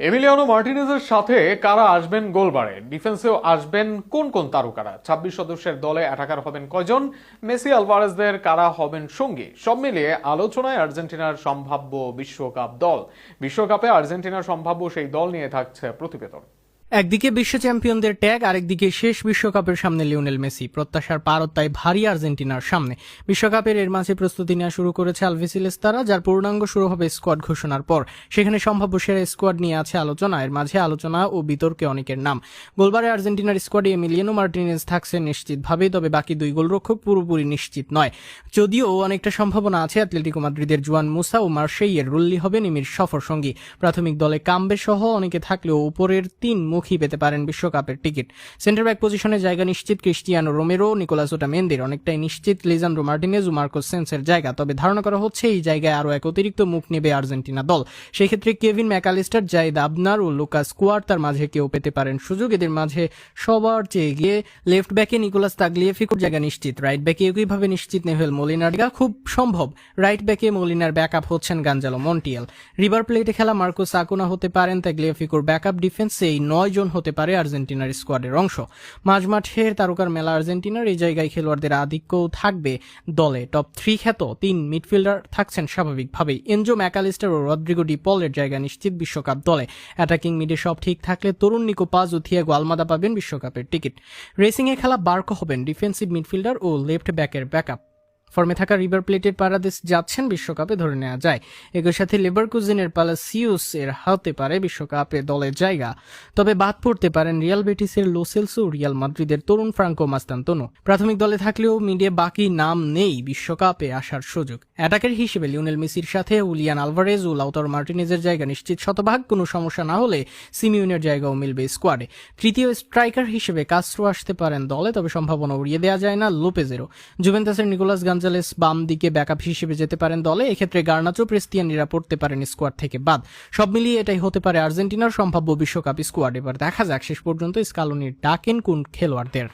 Emiliano মার্টিনেজের সাথে কারা আসবেন গোলবারে? ডিফেন্সেও আসবেন কোন কোন তারকারা? ২৬ সদস্যের দলে অ্যাটাকার হবেন কয়জন? মেসি আলভারেজদের কারা হবেন সঙ্গী? সব মিলিয়ে আলোচনায় আর্জেন্টিনার সম্ভাব্য বিশ্বকাপ দল। বিশ্বকাপে আর্জেন্টিনার সম্ভাব্য সেই দল নিয়ে থাকছে প্রতিবেদন। একদিকে বিশ্ব চ্যাম্পিয়নদের ট্যাগ, আরেকদিকে শেষ বিশ্বকাপের সামনে লিওনেল মেসি। প্রত্যাশার পারদ তাই ভারী আর্জেন্টিনার সামনে। বিশ্বকাপের এর মাঝে প্রস্তুতি নেওয়া শুরু করেছে আলভিসিলেস্তারা, যার পূর্ণাঙ্গ শুরু হবে স্কোয়াড ঘোষণার পর। সেখানে সম্ভাব্য সেরা স্কোয়াড নিয়ে আছে আলোচনা। এর মাঝে আলোচনা ও বিতর্কে অনেকের নাম। গোলবারে আর্জেন্টিনার স্কোয়াডে এমিলিয়ানো মার্টিনেজ থাকছে নিশ্চিতভাবেই, তবে বাকি দুই গোলরক্ষক পুরোপুরি নিশ্চিত নয়। যদিও অনেকটা সম্ভাবনা আছে অ্যাটলেটিকো মাদ্রিদের জুয়ান মুসা ও মার্শেইয়ের রুল্লি হবে নিমির সফর সঙ্গী। প্রাথমিক দলে কাম্বে সহ অনেকে থাকলেও উপরের তিন মুখী পেতে পারেন বিশ্বকাপের টিকিট। সেন্টার ব্যাক পজিশনে জায়গা নিশ্চিত ক্রিস্টিয়ানো রোমেরো, নিকোলাস ওটামেন্দির। অনেকটাই নিশ্চিত লিজান্ড্রো মার্টিনেজ ও মার্কোস সেন্সের জায়গা। তবে ধারণা করা হচ্ছে এই জায়গায় আরও এক অতিরিক্ত মুখ নেবে আর্জেন্টিনা দল। সেই ক্ষেত্রে কেভিন ম্যাকালিস্টার, জাইদ আবনার ও লুকাস কুয়ার্তার মাঝে কেউ পেতে পারেন সুযোগ। এদের মাঝে সবার চেয়ে গিয়ে লেফট ব্যাকে নিকোলাস তাগলিয়াফিকোর জায়গা নিশ্চিত। রাইট ব্যাকে একইভাবে নিশ্চিত নেভেল মোলিনার জায়গা। খুব সম্ভব রাইট ব্যাকে মোলিনার ব্যাকআপ হচ্ছেন গাঞ্জালো মন্টিয়েল। রিভার প্লেটে খেলা মার্কোস আকুনা হতে পারেন তাগলিয়াফিকোর ব্যাকআপ। ডিফেন্সে এই ৯ জন হতে পারে আর্জেন্টিনার স্কোয়াডের অংশ। মাঝমাঠের তারকার মেলা আর্জেন্টিনার। এই জায়গায় খেলোয়াড়দের আধিক্যও থাকবে দলে। টপ ৩ খ্যাত ৩ মিডফিল্ডার থাকছেন স্বাভাবিকভাবেই। এনজো ম্যাকালিস্টার ও রদ্রিগো ডি পলের জায়গা নিশ্চিত বিশ্বকাপ দলে। অ্যাটাকিং মিডে সব ঠিক থাকলে তরুণ নিকো পাজ ও থিয়াগো আলমাদা পাবেন বিশ্বকাপের টিকিট। রেসিংয়ে খেলা বার্কো হবেন ডিফেন্সিভ মিডফিল্ডার ও লেফট ব্যাকের ব্যাকআপ। ফর্মে থাকা রিভার প্লেটের পারাদেস যাচ্ছেন বিশ্বকাপে ধরে নেওয়া যায়। একই সাথে লেভারকুজেনের পালাসিউস এর হতে পারে বিশ্বকাপে দলের জায়গা। তবে বাদ পড়তে পারেন রিয়াল বেটিসের লো সেলসো, রিয়াল মাদ্রিদের তরুণ ফ্রাঙ্কো মাস্তান্তনো। প্রাথমিক দলে থাকলেও মিডিয়ে বাকি নাম নেই বিশ্বকাপে আসার সুযোগ। অ্যাটাকার হিসেবে লিওনেল মেসির সাথে উলিয়ান আলভারেজ ও লাউতারো মার্টিনেজের জায়গা নিশ্চিত শতভাগ। কোনো সমস্যা না হলে সিমিউনের জায়গাও মিলবে স্কোয়াডে। তৃতীয় স্ট্রাইকার হিসেবে কাস্ট্রো আসতে পারেন দলে, তবে সম্ভাবনা উড়িয়ে দেওয়া যায় না লোপেজেরও। জুভেন্টাসের নিকোলাস গাঞ্জালেস বাম দিকে ব্যাকআপ হিসেবে যেতে পারেন দলে। এক্ষেত্রে গার্নাচো, প্রেস্তিয়ানিরা পড়তে পারেন স্কোয়াড থেকে বাদ। সব মিলিয়ে এটাই হতে পারে আর্জেন্টিনার সম্ভাব্য বিশ্বকাপ স্কোয়াড। এবার দেখা যাক শেষ পর্যন্ত স্কালোনির ডাকেন কোন খেলোয়াড়দের।